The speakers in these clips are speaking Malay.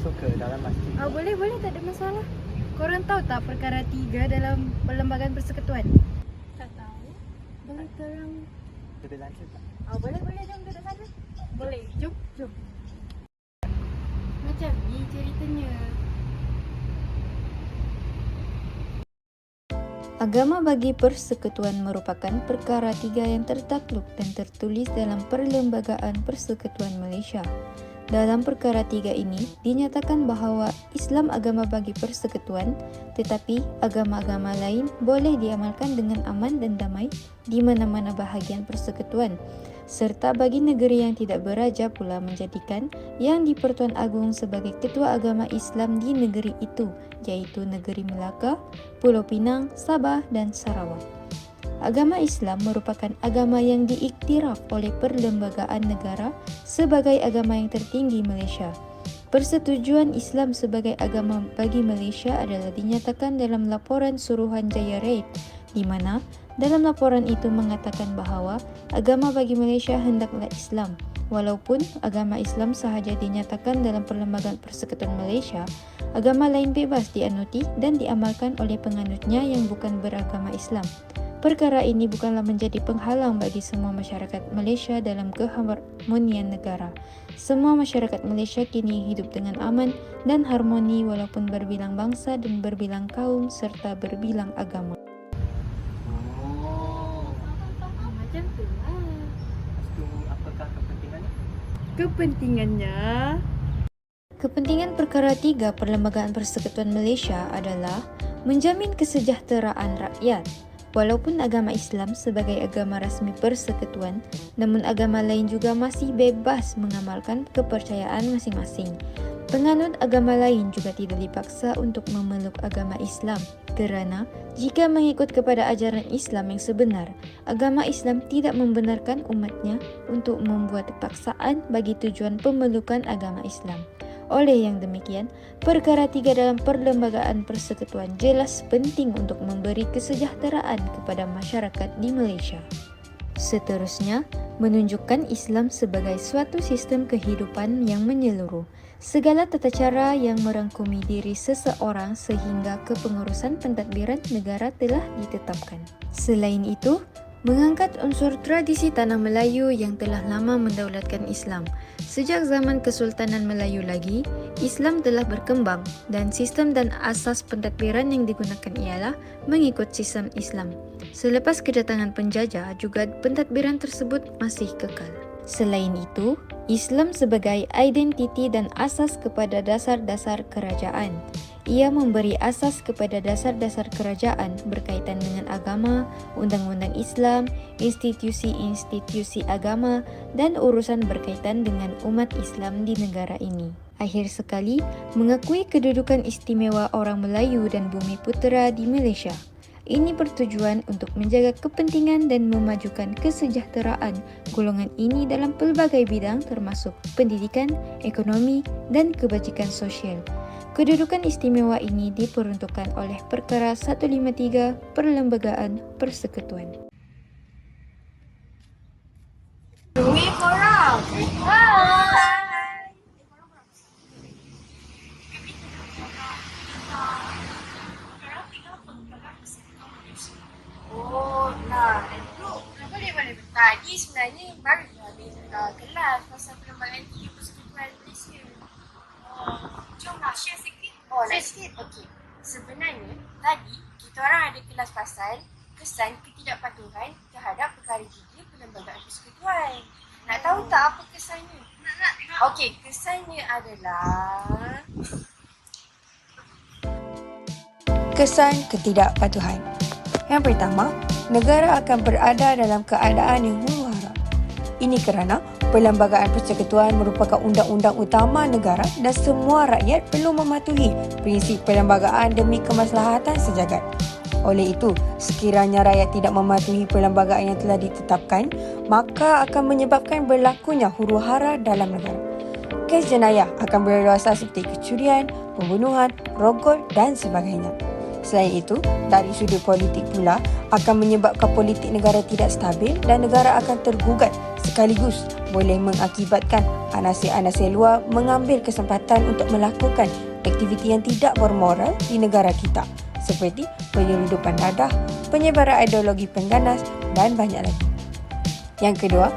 masuk ke dalam masjid. Boleh, tak ada masalah. Korang tahu tak perkara 3 dalam Perlembagaan Persekutuan? Tak tahu. Boleh korang... Duduk lanjut tak? Boleh, jom duduk sana. Boleh, jom. Macam ni ceritanya. Agama bagi Persekutuan merupakan perkara 3 yang tertakluk dan tertulis dalam Perlembagaan Persekutuan Malaysia. Dalam perkara 3 ini, dinyatakan bahawa Islam agama bagi Persekutuan, tetapi agama-agama lain boleh diamalkan dengan aman dan damai di mana-mana bahagian Persekutuan. Serta bagi negeri yang tidak beraja pula menjadikan Yang di-Pertuan Agong sebagai ketua agama Islam di negeri itu, iaitu negeri Melaka, Pulau Pinang, Sabah dan Sarawak. Agama Islam merupakan agama yang diiktiraf oleh Perlembagaan Negara sebagai agama yang tertinggi Malaysia. Persetujuan Islam sebagai agama bagi Malaysia adalah dinyatakan dalam Laporan Suruhanjaya Raid, di mana dalam laporan itu mengatakan bahawa agama bagi Malaysia hendaklah Islam. Walaupun agama Islam sahaja dinyatakan dalam Perlembagaan Persekutuan Malaysia, agama lain bebas dianuti dan diamalkan oleh penganutnya yang bukan beragama Islam. Perkara ini bukanlah menjadi penghalang bagi semua masyarakat Malaysia dalam keharmonian negara. Semua masyarakat Malaysia kini hidup dengan aman dan harmoni walaupun berbilang bangsa dan berbilang kaum serta berbilang agama. Macam tu lah. Lepas tu apakah kepentingannya? Kepentingan perkara 3 Perlembagaan Persekutuan Malaysia adalah menjamin kesejahteraan rakyat. Walaupun agama Islam sebagai agama rasmi persekutuan, namun agama lain juga masih bebas mengamalkan kepercayaan masing-masing. Penganut agama lain juga tidak dipaksa untuk memeluk agama Islam kerana jika mengikut kepada ajaran Islam yang sebenar, agama Islam tidak membenarkan umatnya untuk membuat paksaan bagi tujuan pemelukan agama Islam. Oleh yang demikian, perkara 3 dalam Perlembagaan Persekutuan jelas penting untuk memberi kesejahteraan kepada masyarakat di Malaysia. Seterusnya, menunjukkan Islam sebagai suatu sistem kehidupan yang menyeluruh. Segala tata cara yang merangkumi diri seseorang sehingga kepengurusan pentadbiran negara telah ditetapkan. Selain itu, mengangkat unsur tradisi tanah Melayu yang telah lama mendaulatkan Islam. Sejak zaman Kesultanan Melayu lagi, Islam telah berkembang dan sistem dan asas pentadbiran yang digunakan ialah mengikut sistem Islam. Selepas kedatangan penjajah juga pentadbiran tersebut masih kekal. Selain itu, Islam sebagai identiti dan asas kepada dasar-dasar kerajaan. Ia memberi asas kepada dasar-dasar kerajaan berkaitan dengan agama, undang-undang Islam, institusi-institusi agama dan urusan berkaitan dengan umat Islam di negara ini. Akhir sekali, mengakui kedudukan istimewa orang Melayu dan Bumi Putera di Malaysia. Ini bertujuan untuk menjaga kepentingan dan memajukan kesejahteraan golongan ini dalam pelbagai bidang termasuk pendidikan, ekonomi dan kebajikan sosial. Kedudukan istimewa ini diperuntukkan oleh Perkara 153 Perlembagaan Persekutuan. Duit korang. Boleh. Tadi sebenarnya baru habis kelas pasal Perlembagaan Tinggi Persekutuan Malaysia. Jomlah share sikit. Share sikit. Okey. Sebenarnya tadi kita orang ada kelas pasal kesan ketidakpatuhan terhadap perkara 3 Perlembagaan Persekutuan. Nak tahu tak apa kesannya? Nak. Okey, kesannya adalah Kesan ketidakpatuhan. Yang pertama, negara akan berada dalam keadaan yang huru-hara. Ini kerana Perlembagaan Persekutuan merupakan undang-undang utama negara dan semua rakyat perlu mematuhi prinsip perlembagaan demi kemaslahatan sejagat. Oleh itu, sekiranya rakyat tidak mematuhi perlembagaan yang telah ditetapkan, maka akan menyebabkan berlakunya huru-hara dalam negara. Kes jenayah akan berluasan seperti kecurian, pembunuhan, rogol dan sebagainya. Selain itu, dari sudut politik pula akan menyebabkan politik negara tidak stabil dan negara akan tergugat sekaligus boleh mengakibatkan anasir-anasir luar mengambil kesempatan untuk melakukan aktiviti yang tidak bermoral di negara kita seperti penyeludupan dadah, penyebaran ideologi pengganas dan banyak lagi. Yang kedua,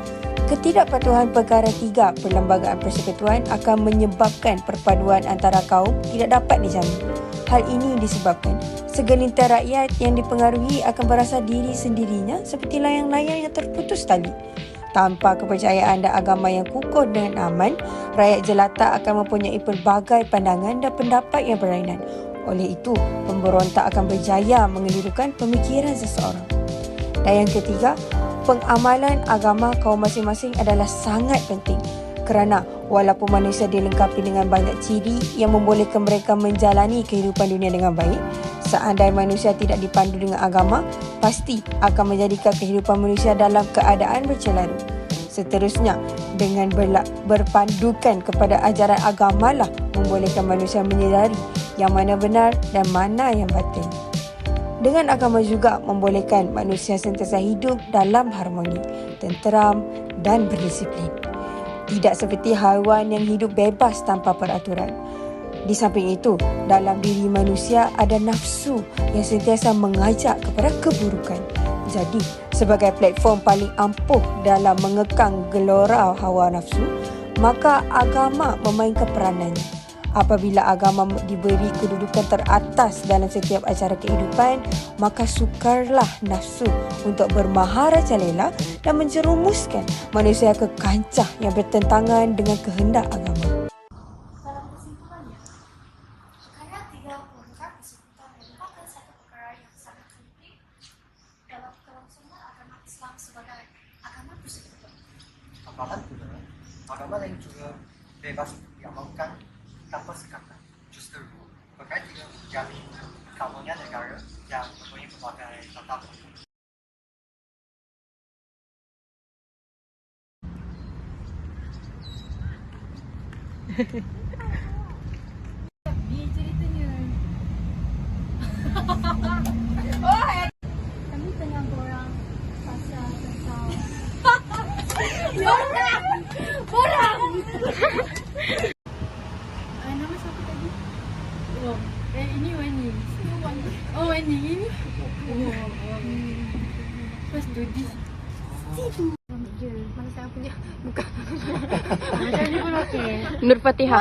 ketidakpatuhan perkara 3 Perlembagaan Persekutuan akan menyebabkan perpaduan antara kaum tidak dapat dijamin. Hal ini disebabkan segelintir rakyat yang dipengaruhi akan berasa diri sendirinya seperti layang-layang yang terputus tali. Tanpa kepercayaan dan agama yang kukuh dengan aman, rakyat jelata akan mempunyai pelbagai pandangan dan pendapat yang berlainan. Oleh itu, pemberontak akan berjaya mengelirukan pemikiran seseorang. Dan yang ketiga, pengamalan agama kaum masing-masing adalah sangat penting kerana walaupun manusia dilengkapi dengan banyak ciri yang membolehkan mereka menjalani kehidupan dunia dengan baik, seandainya manusia tidak dipandu dengan agama, pasti akan menjadikan kehidupan manusia dalam keadaan bercelaru. Seterusnya, dengan berpandukan kepada ajaran agamalah membolehkan manusia menyedari yang mana benar dan mana yang batil. Dengan agama juga membolehkan manusia sentiasa hidup dalam harmoni, tenteram dan berdisiplin. Tidak seperti haiwan yang hidup bebas tanpa peraturan. Di samping itu, dalam diri manusia ada nafsu yang sentiasa mengajak kepada keburukan. Jadi, sebagai platform paling ampuh dalam mengekang gelora hawa nafsu, maka agama memainkan peranannya. Apabila agama diberi kedudukan teratas dalam setiap acara kehidupan, maka sukarlah nafsu untuk bermaharajalela dan menjerumuskan manusia ke kancah yang bertentangan dengan kehendak agama. Dalam kesimpulannya, perkara 3 Perlembagaan Persekutuan merupakan satu perkara yang sangat penting dalam kelangsungan agama Islam sebagai agama persekutuan. Apalagi pula, agama lain juga bebas diamalkan tanpa sekatan. Justru, perkara 3 menjamin keamanan negara yang mempunyai pelbagai tatapan. Kami tengah borang pasal tentang nama siapa tadi? Oh, ini Wani. Oh, Wani ini. First do this. Mana saya punya buka. Ini pun okey. Nur Fatihah.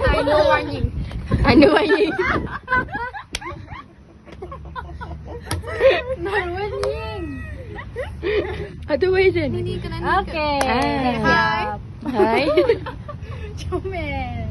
I know Wani. Anu Wani. Nur Wani. Ada Wani. Ini kena ni. Okey. Hai. Hai. Comel.